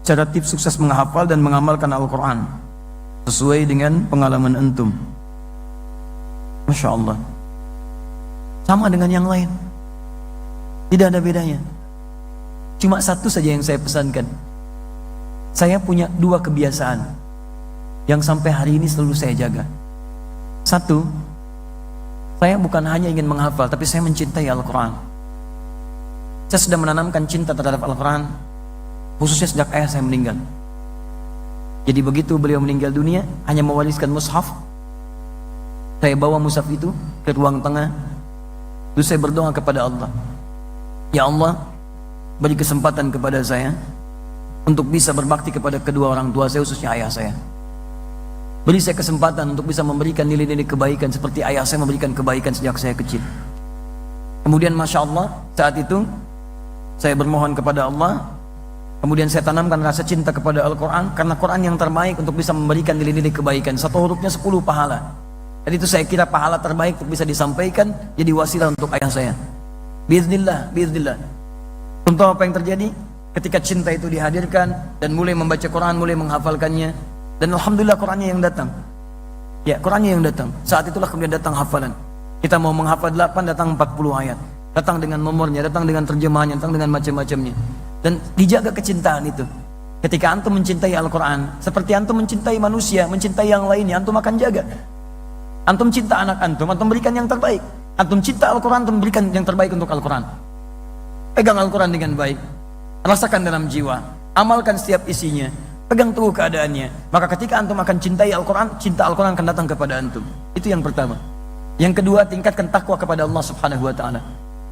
cara tips sukses menghafal dan mengamalkan Al-Quran sesuai dengan pengalaman antum. Masya Allah, sama dengan yang lain, tidak ada bedanya. Cuma satu saja yang saya pesankan. Saya punya dua kebiasaan yang sampai hari ini selalu saya jaga. Satu, saya bukan hanya ingin menghafal, tapi saya mencintai Al-Quran. Saya sudah menanamkan cinta terhadap Al-Quran, khususnya sejak ayah saya meninggal. Jadi begitu beliau meninggal dunia, hanya mewariskan mushaf. Saya bawa mushaf itu ke ruang tengah, lalu saya berdoa kepada Allah, ya Allah, beri kesempatan kepada saya untuk bisa berbakti kepada kedua orang tua saya, khususnya ayah saya. Beri saya kesempatan untuk bisa memberikan nilai-nilai kebaikan seperti ayah saya memberikan kebaikan sejak saya kecil. Kemudian Masya Allah, saat itu saya bermohon kepada Allah, kemudian saya tanamkan rasa cinta kepada Al-Quran, karena Quran yang terbaik untuk bisa memberikan nilai-nilai kebaikan. Satu hurufnya 10 pahala. Jadi itu saya kira pahala terbaik untuk bisa disampaikan, jadi wasilah untuk ayah saya. Biiznillah, biiznillah. Contoh apa yang terjadi ketika cinta itu dihadirkan dan mulai membaca Quran, mulai menghafalkannya, dan alhamdulillah Qurannya yang datang. Ya, Qurannya yang datang. Saat itulah kemudian datang hafalan. Kita mau menghafal 8, datang 40 ayat. Datang dengan nomornya, datang dengan terjemahannya, datang dengan macam-macamnya. Dan dijaga kecintaan itu. Ketika antum mencintai Al-Quran, seperti antum mencintai manusia, mencintai yang lainnya, antum akan jaga. Antum cinta anak antum berikan yang terbaik. Antum cinta Al-Quran, antum berikan yang terbaik untuk Al-Quran. Pegang Al-Quran dengan baik, rasakan dalam jiwa, amalkan setiap isinya, pegang teguh keadaannya. Maka ketika antum akan cintai Al-Quran, cinta Al-Quran akan datang kepada antum. Itu yang pertama. Yang kedua, tingkatkan takwa kepada Allah Subhanahu wa ta'ala.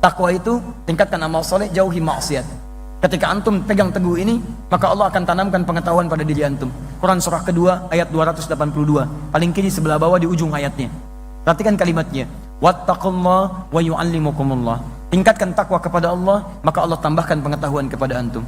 Takwa itu tingkatkan amal soleh, jauhi maksiat. Ketika antum pegang teguh ini, maka Allah akan tanamkan pengetahuan pada diri antum. Quran surah kedua ayat 282, paling kiri sebelah bawah di ujung ayatnya. Perhatikan kalimatnya, wattaqullah wa yu'allimukumullah. Tingkatkan takwa kepada Allah, maka Allah tambahkan pengetahuan kepada antum.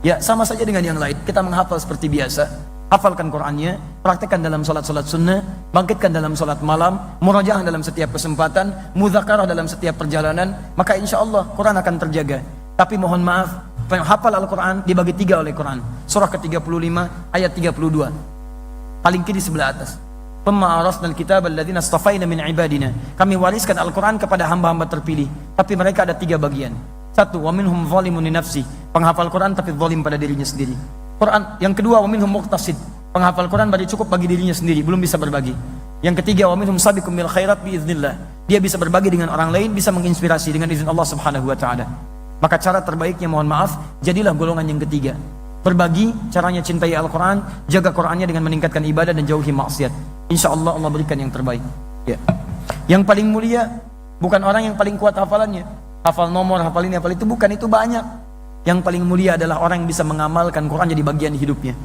Ya, sama saja dengan yang lain. Kita menghafal seperti biasa, hafalkan Qurannya, praktekkan dalam salat-salat sunnah, bangkitkan dalam salat malam, murajaah dalam setiap kesempatan, mudzakarah dalam setiap perjalanan, maka insya Allah Quran akan terjaga. Tapi mohon maaf, hafal Al-Quran dibagi 3 oleh Quran. Surah ke-35 ayat 32, paling kiri sebelah atas. Thumma arasnal kitaba alladzina astafaina min ibadina. Kami wariskan Al-Quran kepada hamba-hamba terpilih, tapi mereka ada 3 bagian. Satu, wa minhum zalimun li nafsi, penghafal Quran tapi zalim pada dirinya sendiri. Quran. Yang kedua, wa minhum muqtasid, penghafal Quran bagi cukup bagi dirinya sendiri, belum bisa berbagi. Yang ketiga, wa minhum sabiqum bil khairat biiznillah, dia bisa berbagi dengan orang lain, bisa menginspirasi dengan izin Allah Subhanahu wa taala. Maka cara terbaiknya, mohon maaf, jadilah golongan yang ketiga. Berbagi, caranya cintai Al-Quran, jaga Qurannya dengan meningkatkan ibadah dan jauhi maksiat. Insya Allah Allah berikan yang terbaik. Ya. Yang paling mulia bukan orang yang paling kuat hafalannya, hafal nomor, hafal ini, hafal itu, bukan, itu banyak. Yang paling mulia adalah orang yang bisa mengamalkan Quran jadi bagian hidupnya.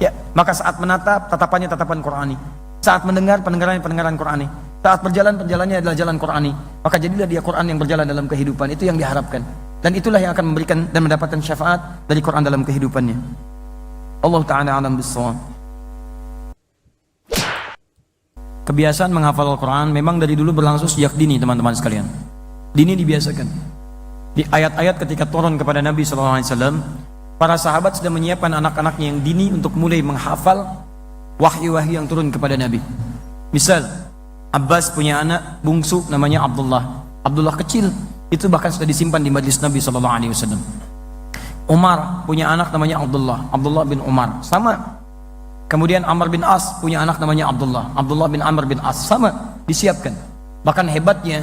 Ya, maka saat menatap, tatapannya tatapan Qurani. Saat mendengar, pendengaran Qurani. Saat berjalan, perjalanannya adalah jalan Qurani. Maka jadilah dia Quran yang berjalan dalam kehidupan. Itu yang diharapkan. Dan itulah yang akan memberikan dan mendapatkan syafaat dari Quran dalam kehidupannya. Allah Ta'ala alam bissawab. Kebiasaan menghafal Al-Quran memang dari dulu berlangsung sejak dini, teman-teman sekalian. Dini dibiasakan. Di ayat-ayat ketika turun kepada Nabi SAW, para sahabat sudah menyiapkan anak-anaknya yang dini untuk mulai menghafal wahyu-wahyu yang turun kepada Nabi. Misal, Abbas punya anak bungsu namanya Abdullah. Abdullah kecil, itu bahkan sudah disimpan di majlis Nabi SAW. Umar punya anak namanya Abdullah bin Umar, sama. Kemudian Amr bin As punya anak namanya Abdullah bin Amr bin As, sama, disiapkan. Bahkan hebatnya,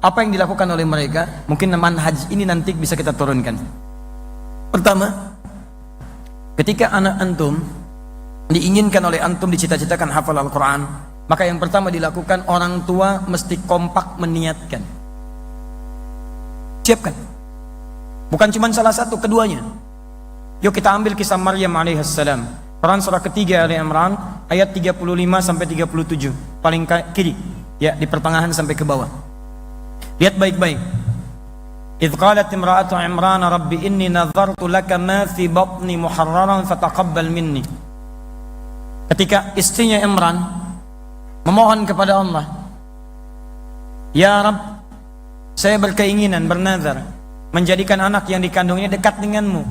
apa yang dilakukan oleh mereka, mungkin manhaj ini nanti bisa kita turunkan. Pertama, ketika anak antum diinginkan oleh antum, dicita-citakan hafal Al-Quran, maka yang pertama dilakukan, orang tua mesti kompak meniatkan. Siapkan. Bukan cuma salah satu, keduanya. Yuk kita ambil kisah Maryam alaihissalam. Quran surah ketiga Ali Imran ayat 35 sampai 37, paling kiri, ya, di pertengahan sampai ke bawah. Lihat baik-baik. Idh qalat imra'atu Imran rabbi inni nadhartu laka ma fi batni muharraran fataqabbal minni. Ketika istrinya Imran memohon kepada Allah, ya Rabb, saya berkeinginan, bernazar menjadikan anak yang dikandungnya dekat denganmu.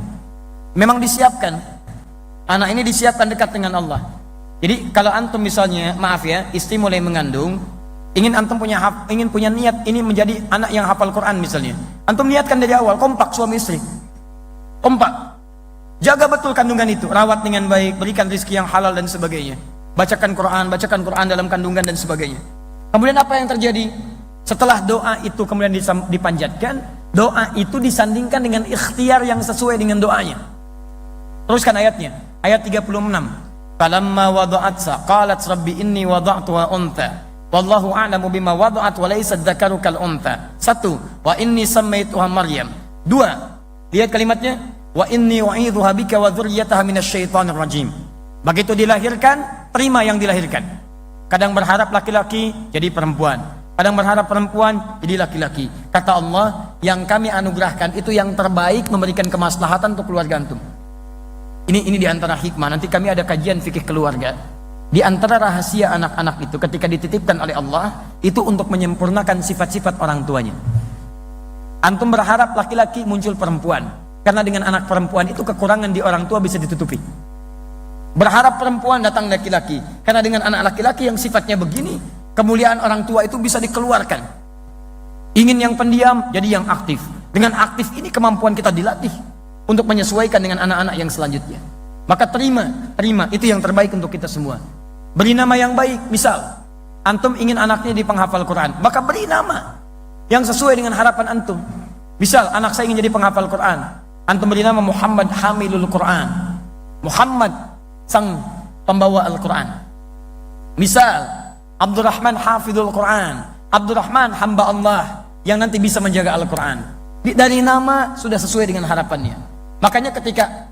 Memang disiapkan, Anak ini disiapkan dekat dengan Allah. Jadi kalau antum misalnya, maaf ya, istri mulai mengandung, ingin punya niat ini menjadi anak yang hafal Quran misalnya. Antum niatkan dari awal, kompak suami istri. Kompak. Jaga betul kandungan itu, rawat dengan baik, berikan rezeki yang halal dan sebagainya. Bacakan Quran dalam kandungan dan sebagainya. Kemudian apa yang terjadi? Setelah doa itu kemudian dipanjatkan, doa itu disandingkan dengan ikhtiar yang sesuai dengan doanya. Teruskan ayatnya, ayat 36. Falamma wada'atsa qalat rabbi inni wada'tuha untha wallahu a'lamu bima wada'at wa laysa dzakaru kal untha. 1. Wa inni sammaituha Maryam. 2. Lihat kalimatnya, wa inni u'idzuha bika wa dzurriyyataha minasyaitonir rajim. Begitu dilahirkan, terima yang dilahirkan. Kadang berharap laki-laki jadi perempuan, kadang berharap perempuan jadi laki-laki. Kata Allah, yang kami anugerahkan itu yang terbaik, memberikan kemaslahatan untuk keluarga antum. Ini di antara hikmah. Nanti kami ada kajian fikih keluarga. Di antara rahasia anak-anak itu ketika dititipkan oleh Allah, itu untuk menyempurnakan sifat-sifat orang tuanya. Antum berharap laki-laki, muncul perempuan, karena dengan anak perempuan itu kekurangan di orang tua bisa ditutupi. Berharap perempuan, datang laki-laki, karena dengan anak laki-laki yang sifatnya begini, kemuliaan orang tua itu bisa dikeluarkan. Ingin yang pendiam, jadi yang aktif. Dengan aktif ini kemampuan kita dilatih untuk menyesuaikan dengan anak-anak yang selanjutnya. Maka terima itu yang terbaik untuk kita semua. Beri nama yang baik. Misal antum ingin anaknya di penghafal Quran, maka beri nama yang sesuai dengan harapan antum. Misal anak saya ingin jadi penghafal Quran, antum beri nama Muhammad Hamilul Quran, Muhammad sang pembawa Al-Quran. Misal Abdurrahman Hafidul Quran, Abdurrahman hamba Allah yang nanti bisa menjaga Al-Quran. Dari nama sudah sesuai dengan harapannya. Makanya ketika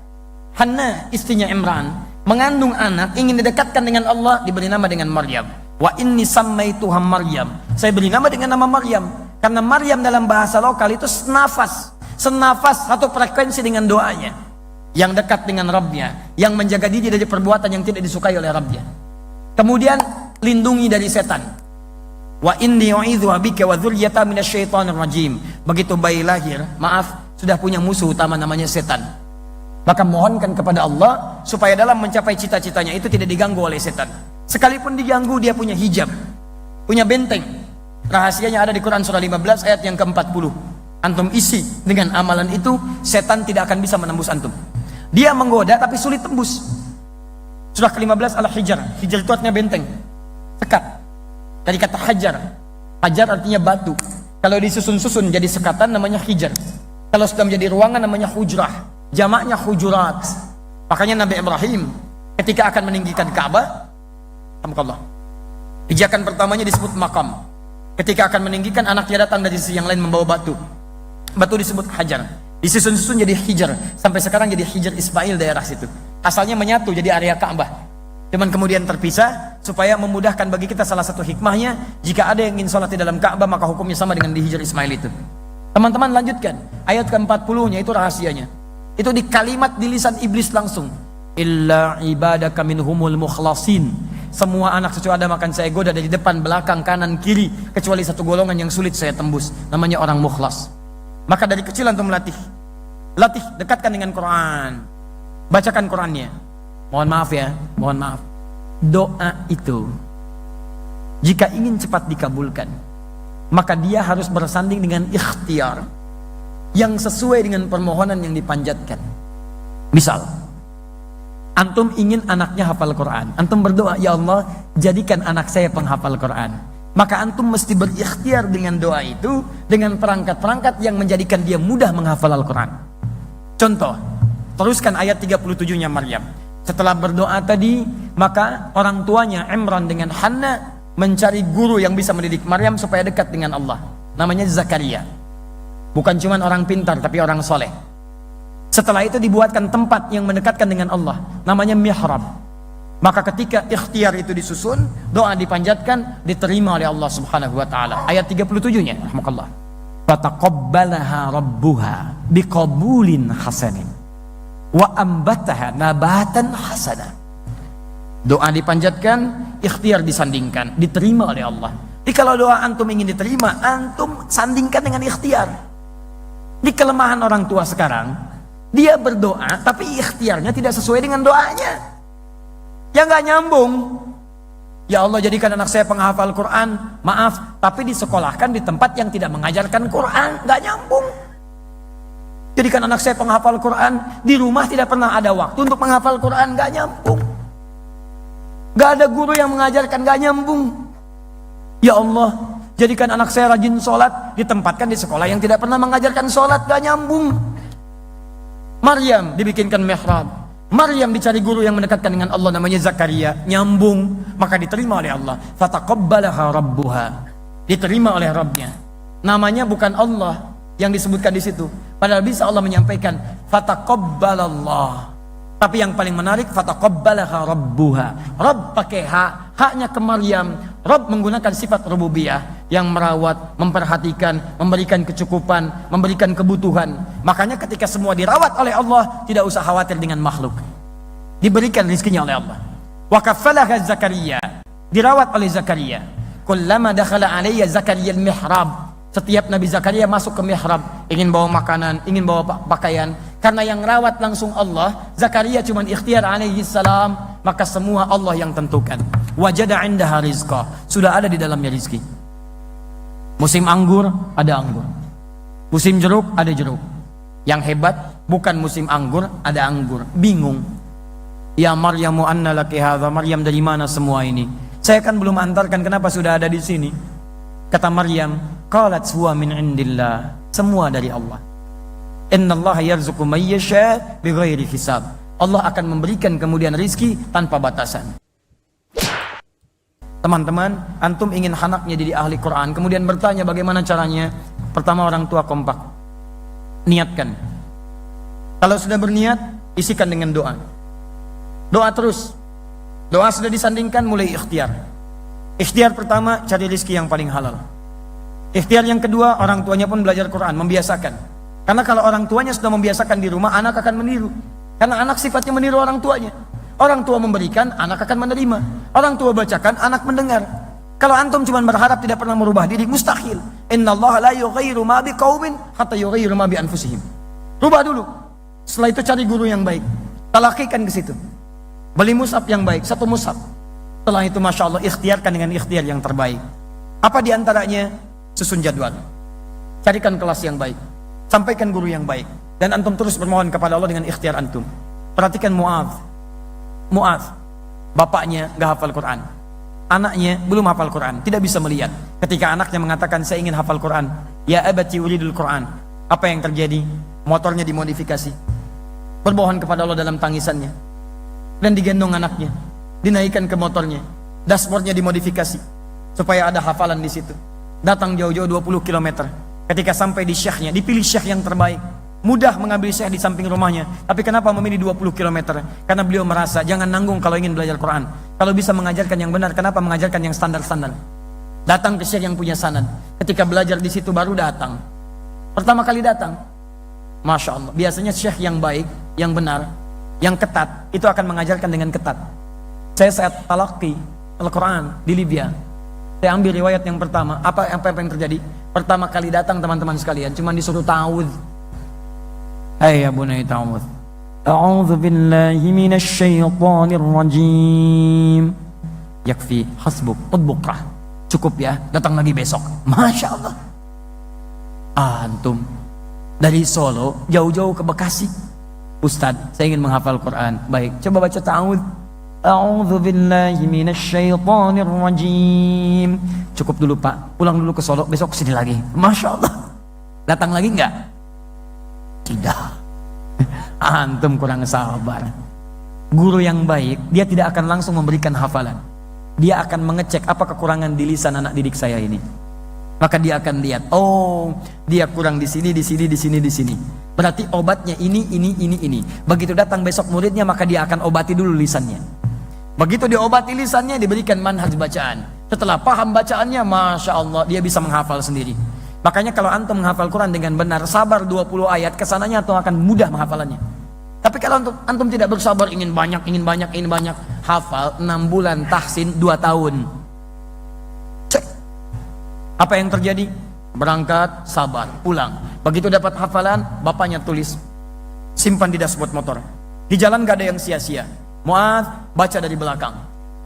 Hannah istrinya Imran mengandung anak, ingin didekatkan dengan Allah, diberi nama dengan Maryam. Wa inni sammaituha Maryam. Saya beri nama dengan nama Maryam karena Maryam dalam bahasa lokal itu senafas satu frekuensi dengan doanya, yang dekat dengan Rabbnya, yang menjaga diri dari perbuatan yang tidak disukai oleh Rabbnya. Kemudian lindungi dari setan. Wa inni u'idzuha bika wa dzurriyyataha minasyaitonir rajim. Begitu bayi lahir, maaf, sudah punya musuh utama namanya setan. Maka mohonkan kepada Allah supaya dalam mencapai cita-citanya itu tidak diganggu oleh setan. Sekalipun diganggu, dia punya hijab, punya benteng. Rahasianya ada di Quran surah 15 ayat yang ke-40. Antum isi dengan amalan itu, setan tidak akan bisa menembus antum. Dia menggoda tapi sulit tembus. Surah ke-15 Al-Hijr. Hijr itu artinya benteng, sekat. Dari kata hajar. Hajar artinya batu. Kalau disusun-susun jadi sekatan namanya hijr. Kalau sudah menjadi ruangan namanya hujrah. Jamaknya hujurat. Makanya Nabi Ibrahim ketika akan meninggikan Ka'bah, alhamdulillah, pijakan pertamanya disebut makam. Ketika akan meninggikan, anaknya datang dari sisi yang lain membawa batu. Batu disebut hajar. Disusun-susun jadi hijr. Sampai sekarang jadi Hijr Ismail daerah situ. Asalnya menyatu jadi area Ka'bah. Cuman kemudian terpisah supaya memudahkan bagi kita. Salah satu hikmahnya, jika ada yang ingin sholat di dalam Ka'bah maka hukumnya sama dengan di Hijr Ismail itu. Teman-teman lanjutkan ayat ke-40-nya, itu rahasianya. Itu di kalimat di lisan iblis langsung. Illa ibadaka minhumul mukhlasin. Semua anak cucu Adam akan saya goda dari depan, belakang, kanan, kiri, kecuali satu golongan yang sulit saya tembus, namanya orang mukhlas. Maka dari kecil antum latih, dekatkan dengan Quran, bacakan Qurannya. Mohon maaf, doa itu jika ingin cepat dikabulkan, maka dia harus bersanding dengan ikhtiar yang sesuai dengan permohonan yang dipanjatkan. Misal antum ingin anaknya hafal Quran, antum berdoa, ya Allah jadikan anak saya penghafal Quran. Maka antum mesti berikhtiar dengan doa itu, dengan perangkat-perangkat yang menjadikan dia mudah menghafal Al-Quran. Contoh, teruskan ayat 37-nya Maryam. Setelah berdoa tadi, maka orang tuanya Imran dengan Hannah mencari guru yang bisa mendidik Maryam supaya dekat dengan Allah. Namanya Zakaria. Bukan cuma orang pintar, tapi orang soleh. Setelah itu dibuatkan tempat yang mendekatkan dengan Allah, namanya mihrab. Maka ketika ikhtiar itu disusun, doa dipanjatkan, diterima oleh Allah Subhanahu wa taala. Ayat 37-nya, rahmakallah. Fataqabbalaha rabbuha biqabulin hasanin wa ambataha nabatan hasana. Doa dipanjatkan, ikhtiar disandingkan, diterima oleh Allah. Jadi kalau doa antum ingin diterima, antum sandingkan dengan ikhtiar. Di kelemahan orang tua sekarang, Dia berdoa, tapi ikhtiarnya tidak sesuai dengan doanya. Ya nggak nyambung. Ya Allah, jadikan anak saya penghafal Quran. Maaf, tapi disekolahkan di tempat yang tidak mengajarkan Quran. Nggak nyambung. Jadikan anak saya penghafal Quran, di rumah tidak pernah ada waktu untuk menghafal Quran. Nggak nyambung. Nggak ada guru yang mengajarkan. Nggak nyambung. Ya Allah, jadikan anak saya rajin sholat, ditempatkan di sekolah yang tidak pernah mengajarkan sholat. Nggak nyambung. Maryam dibikinkan mihrab. Maryam dicari guru yang mendekatkan dengan Allah, namanya Zakaria. Nyambung, maka diterima oleh Allah. Fataqabbalaha rabbuha. Diterima oleh Rabbnya. Namanya bukan Allah yang disebutkan di situ. Padahal bisa Allah menyampaikan fataqabbalallah. Tapi yang paling menarik fataqabbalaha rabbuha. Rabb pakai ha, haknya ke Maryam. Rabb menggunakan sifat rububiyah yang merawat, memperhatikan, memberikan kecukupan, memberikan kebutuhan. Makanya ketika semua dirawat oleh Allah, tidak usah khawatir dengan makhluk. Diberikan rizkinya oleh Allah. Wa kaffalaha Zakaria. Dirawat oleh Zakaria. Kullama dakhala alayya Zakaria al-mihrab. Setiap Nabi Zakaria masuk ke mihrab, ingin bawa makanan, ingin bawa pakaian. Karena yang rawat langsung Allah, Zakaria cuma ikhtiar alaihi salam, maka semua Allah yang tentukan. Wajada indaha rizqa. Sudah ada di dalamnya rizki. Musim anggur, ada anggur. Musim jeruk, ada jeruk. Yang hebat, bukan musim anggur, ada anggur. Bingung. Ya Maryamu anna laki hadha. Maryam, dari mana semua ini? Saya kan belum antarkan, kenapa sudah ada di sini? Kata Maryam, qalat huwa min indillah. Semua dari Allah. Innallaha yarzuqu may yasha bighairi hisab. Allah akan memberikan kemudian rizki tanpa batasan. Teman-teman, antum ingin anaknya jadi ahli Quran, kemudian bertanya bagaimana caranya? Pertama, orang tua kompak. Niatkan. Kalau sudah berniat, isikan dengan doa. Doa terus. Doa sudah disandingkan, mulai ikhtiar. Ikhtiar pertama, cari rizki yang paling halal. Ikhtiar yang kedua, orang tuanya pun belajar Quran, membiasakan. Karena kalau orang tuanya sudah membiasakan di rumah, anak akan meniru. Karena anak sifatnya meniru orang tuanya. Orang tua memberikan, anak akan menerima. Orang tua bacakan, anak mendengar. Kalau antum cuma berharap tidak pernah merubah diri, mustahil. Innallaha la yughayyiru ma biqaumin hatta yughayyiru ma bi anfusihim. Rubah dulu. Setelah itu cari guru yang baik. Talakikan ke situ. Beli mushaf yang baik, satu mushaf. Setelah itu Masya Allah ikhtiarkan dengan ikhtiar yang terbaik. Apa diantaranya? Susun jadwal. Carikan kelas yang baik. Sampaikan guru yang baik. Dan antum terus bermohon kepada Allah dengan ikhtiar antum. Perhatikan Mu'adz. Bapaknya gak hafal Quran. Anaknya belum hafal Quran. Tidak bisa melihat. Ketika anaknya mengatakan saya ingin hafal Quran. Ya abati uridul Quran. Apa yang terjadi? Motornya dimodifikasi. Bermohon kepada Allah dalam tangisannya. Dan digendong anaknya. Dinaikkan ke motornya, dashboardnya dimodifikasi supaya ada hafalan di situ. Datang jauh-jauh 20 km. Ketika sampai di syekhnya, dipilih syekh yang terbaik. Mudah mengambil syekh di samping rumahnya. Tapi kenapa memilih 20 km? Karena beliau merasa jangan nanggung kalau ingin belajar Quran. Kalau bisa mengajarkan yang benar, kenapa mengajarkan yang standar-standar? Datang ke syekh yang punya sanad. Ketika belajar di situ baru datang. Pertama kali datang, Masya Allah. Biasanya syekh yang baik, yang benar, yang ketat, itu akan mengajarkan dengan ketat. Saya saat talaqi Al-Quran di Libya, saya ambil riwayat yang pertama. Apa yang terjadi? Pertama kali datang teman-teman sekalian, cuma disuruh ta'awudz. Hai ya bunai ta'awudz. A'udzu billahi minasy syaithanir rajim. Yakfi hasbuk udbukrah. Cukup ya, datang lagi besok. Masya Allah. Antum dari Solo jauh-jauh ke Bekasi. Ustadz, saya ingin menghafal Quran. Baik, coba baca ta'awudz. A'udzu billahi minasy syaithanir rajim. Cukup dulu Pak, pulang dulu ke Solo, besok kesini lagi. Masya Allah. Datang lagi enggak? Tidak. Antum kurang sabar. Guru yang baik, dia tidak akan langsung memberikan hafalan. Dia akan mengecek apa kekurangan di lisan anak didik saya ini. Maka dia akan lihat, oh dia kurang di sini, di sini, di sini, di sini. Berarti obatnya ini. Begitu datang besok muridnya, maka dia akan obati dulu lisannya. Begitu diobati lisannya, diberikan manhaj bacaan. Setelah paham bacaannya, Masya Allah, dia bisa menghafal sendiri. Makanya kalau antum menghafal Quran dengan benar, sabar 20 ayat, kesananya antum akan mudah menghafalannya. Tapi kalau antum tidak bersabar, ingin banyak, hafal 6 bulan, tahsin 2 tahun. Cek. Apa yang terjadi? Berangkat, sabar, pulang. Begitu dapat hafalan, bapaknya tulis. simpan di dashboard motor. Di jalan gak ada yang sia-sia. Mu'adz baca dari belakang.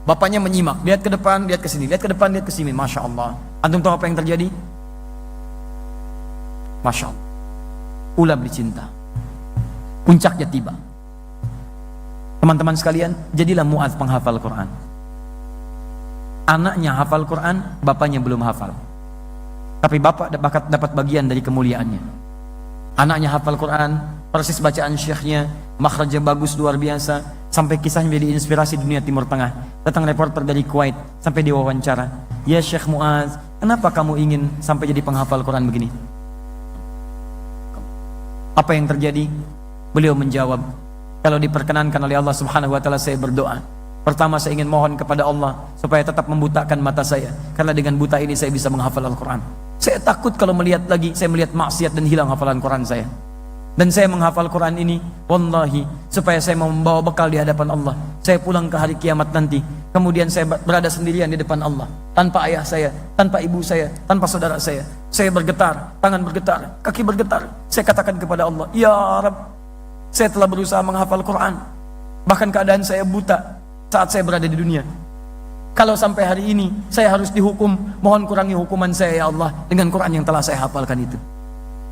Bapaknya menyimak, lihat ke depan, lihat ke sini, lihat ke depan, lihat ke sini. Masya Allah. Antum tahu apa yang terjadi? Masya Allah. Ulah beli cinta. Puncaknya tiba. Teman-teman sekalian, jadilah Mu'adz penghafal Quran. Anaknya hafal Quran, bapaknya belum hafal. Tapi bapak dapat bagian dari kemuliaannya. Anaknya hafal Quran, persis bacaan syekhnya, makhrajnya bagus luar biasa, sampai kisahnya menjadi inspirasi dunia Timur Tengah. Datang reporter dari Kuwait, sampai diwawancara, "Ya Syekh Mu'adz, kenapa kamu ingin sampai jadi penghafal Quran begini?" Apa yang terjadi? Beliau menjawab, "Kalau diperkenankan oleh Allah Subhanahu wa taala, saya berdoa. Pertama, saya ingin mohon kepada Allah supaya tetap membutakan mata saya, karena dengan buta ini saya bisa menghafal Al-Quran. Saya takut kalau melihat lagi, saya melihat maksiat dan hilang hafalan Quran saya. Dan saya menghafal Quran ini, wallahi, supaya saya mau membawa bekal di hadapan Allah. Saya pulang ke hari kiamat nanti, kemudian saya berada sendirian di depan Allah, tanpa ayah saya, tanpa ibu saya, tanpa saudara saya. Saya bergetar, tangan bergetar, kaki bergetar. Saya katakan kepada Allah, ya Rabb, saya telah berusaha menghafal Quran, bahkan keadaan saya buta saat saya berada di dunia. Kalau sampai hari ini saya harus dihukum, mohon kurangi hukuman saya ya Allah dengan Quran yang telah saya hafalkan itu."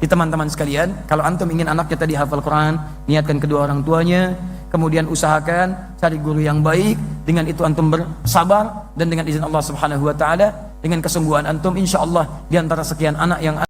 Di teman-teman sekalian, kalau antum ingin anaknya tadi hafal Quran, niatkan kedua orang tuanya, kemudian usahakan cari guru yang baik. Dengan itu antum bersabar, dan dengan izin Allah Subhanahu wa taala, dengan kesungguhan antum, insya Allah di antara sekian anak yang